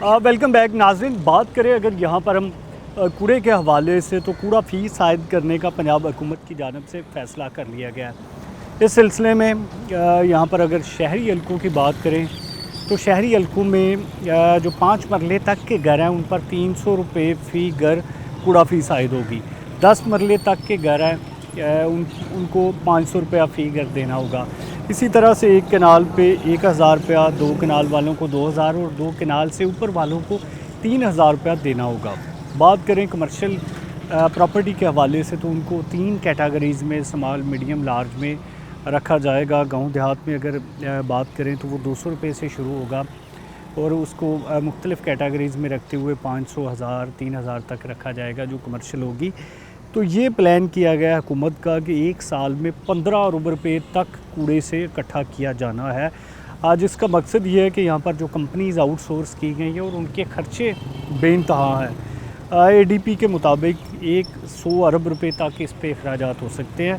Welcome back नाज़रीन। बात करें अगर यहाँ पर हम कूड़े के हवाले से, तो कूड़ा फ़ीस आयद करने का पंजाब हुकूमत की जानिब से फ़ैसला कर लिया गया है। इस सिलसिले में यहाँ पर अगर शहरी हलकों की बात करें तो शहरी हलकों में जो 5 मरले तक के घर हैं उन पर 300 रुपये फ़ी घर कूड़ा फ़ीस आयद होगी। 10 मरले तक के घर हैं उनको 500 रुपया फ़ी घर देना होगा। इसी तरह से एक कनाल पे 1000 रुपया, 2 कनाल वालों को 2000 और 2 कनाल से ऊपर वालों को 3000 रुपया देना होगा। बात करें कमर्शियल प्रॉपर्टी के हवाले से तो उनको 3 कैटेगरीज़ में, स्मॉल, मीडियम, लार्ज में रखा जाएगा। गांव देहात में अगर बात करें तो वो 200 रुपये से शुरू होगा और उसको मुख्तलिफ़ कैटेगरीज़ में रखते हुए 500, 1000, 3000 तक रखा जाएगा जो कमर्शियल होगी। तो ये प्लान किया गया हुकूमत का कि एक साल में 15 अरब रुपये तक कूड़े से इकट्ठा किया जाना है। आज इसका मकसद ये है कि यहाँ पर जो कंपनीज़ आउटसोर्स की गई हैं और उनके खर्चे बेइंतहा हैं। ADP के मुताबिक 100 अरब रुपये तक इस पे अखराजात हो सकते हैं।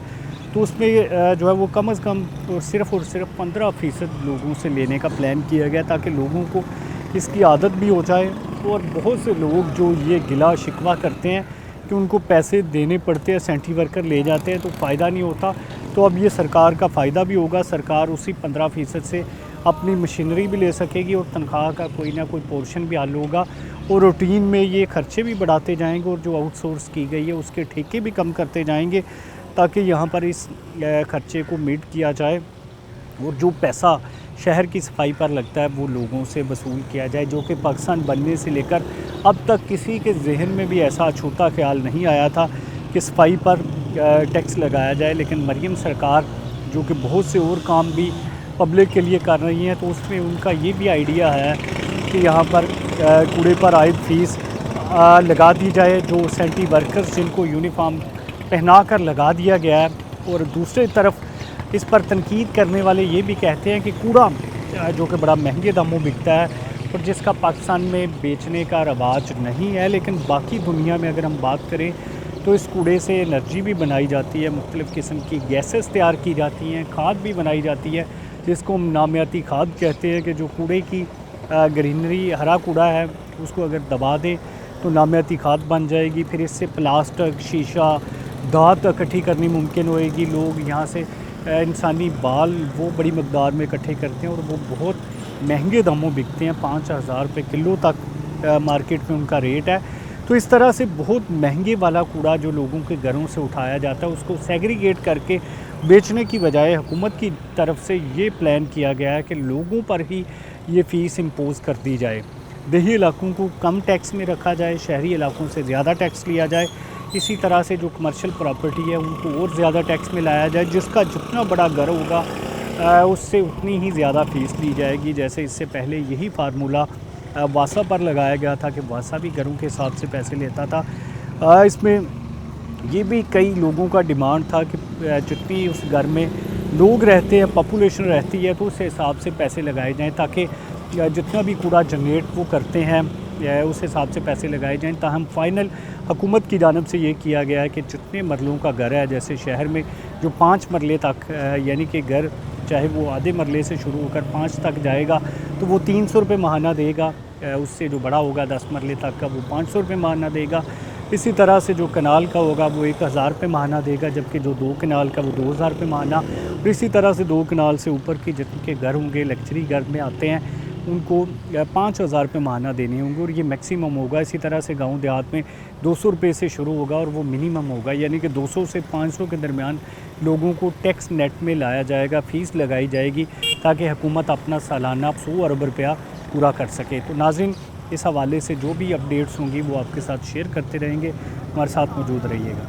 तो उसमें जो है वो कम अज़ कम और सिर्फ़ 15% लोगों से लेने का प्लान किया गया ताकि लोगों को इसकी आदत भी हो जाए। और बहुत से लोग जो ये गिला शिकवा करते हैं कि उनको पैसे देने पड़ते हैं, सेंट्री वर्कर ले जाते हैं तो फ़ायदा नहीं होता, तो अब ये सरकार का फ़ायदा भी होगा। सरकार उसी 15% से अपनी मशीनरी भी ले सकेगी और तनख्वाह का कोई ना कोई पोर्शन भी हल होगा और रूटीन में ये खर्चे भी बढ़ाते जाएंगे और जो आउटसोर्स की गई है उसके ठेके भी कम करते जाएंगे ताकि यहाँ पर इस खर्चे को मीट किया जाए और जो पैसा शहर की सफाई पर लगता है वो लोगों से वसूल किया जाए, जो कि पाकिस्तान बनने से लेकर अब तक किसी के जहन में भी ऐसा अछूता ख्याल नहीं आया था कि सफाई पर टैक्स लगाया जाए। लेकिन मरीम सरकार जो कि बहुत से और काम भी पब्लिक के लिए कर रही हैं, तो उसमें उनका ये भी आइडिया है कि यहाँ पर कूड़े पर आयद फ़ीस लगा दी जाए, जो सेंट्री वर्कर्स जिनको यूनिफॉर्म पहना कर लगा दिया गया है। और दूसरी तरफ इस पर तनकीद करने वाले ये भी कहते हैं कि कूड़ा जो कि बड़ा महंगे दामों बिकता है और जिसका पाकिस्तान में बेचने का रवाज नहीं है, लेकिन बाकी दुनिया में अगर हम बात करें तो इस कूड़े से एनर्जी भी बनाई जाती है, मुख्तलिफ़ किस्म की गैसेस तैयार की जाती हैं, खाद भी बनाई जाती है जिसको हम नामियाती खाद कहते हैं। कि जो कूड़े की ग्रीनरी, हरा कूड़ा है, उसको अगर दबा दें तो नामियाती खाद बन जाएगी। फिर इससे प्लास्टिक, शीशा, धात इकट्ठी करनी मुमकिन होएगी। लोग यहाँ से इंसानी बाल वो बड़ी मकदार में इकट्ठे करते हैं और वो बहुत महंगे दामों बिकते हैं, 5000 रुपये किलो तक मार्केट में उनका रेट है। तो इस तरह से बहुत महंगे वाला कूड़ा जो लोगों के घरों से उठाया जाता है उसको सेग्रीगेट करके बेचने की बजाय हुकूमत की तरफ से ये प्लान किया गया है कि लोगों पर ही ये फ़ीस इम्पोज़ कर दी जाए। देही इलाकों को कम टैक्स में रखा जाए, शहरी इलाकों से ज़्यादा टैक्स लिया जाए। इसी तरह से जो कमर्शियल प्रॉपर्टी है उनको और ज़्यादा टैक्स में लाया जाए। जिसका जितना बड़ा घर होगा उससे उतनी ही ज़्यादा फ़ीस ली जाएगी। जैसे इससे पहले यही फार्मूला वासा पर लगाया गया था कि वासा भी घरों के हिसाब से पैसे लेता था। इसमें ये भी कई लोगों का डिमांड था कि जितनी उस घर में लोग रहते हैं, पॉपुलेशन रहती है, तो उस हिसाब से पैसे लगाए जाएँ ताकि जितना भी कूड़ा जनरेट वो करते हैं उस हिसाब से पैसे लगाए जाएँ। ताहम फ़ाइनल हुकूमत की जानिब से ये किया गया है कि जितने मरलों का घर है, जैसे शहर में जो 5 मरले तक यानी कि घर चाहे वो आधे मरले से शुरू होकर 5 तक जाएगा तो वो 300 रुपये माहाना देगा। उससे जो बड़ा होगा 10 मरले तक का वो 500 रुपये माहाना देगा। इसी तरह से जो कनाल का होगा वो 1000 रुपये माहाना देगा, जबकि जो 2 कनाल का वो 2000 रुपये माहाना। और इसी तरह से 2 कनाल से ऊपर के जिनके घर होंगे, लग्जरी घर में आते हैं, उनको 5000 रुपये माहाना देने होंगे और ये मैक्सिमम होगा। इसी तरह से गांव देहात में 200 रुपये से शुरू होगा और वो मिनिमम होगा, यानी कि 200 से 500 के दरमियान लोगों को टैक्स नेट में लाया जाएगा, फ़ीस लगाई जाएगी ताकि हुकूमत अपना सालाना 100 अरब रुपया पूरा कर सके। तो नाज़रीन, इस हवाले से जो भी अपडेट्स होंगी वो आपके साथ शेयर करते रहेंगे। हमारे साथ मौजूद रहिएगा।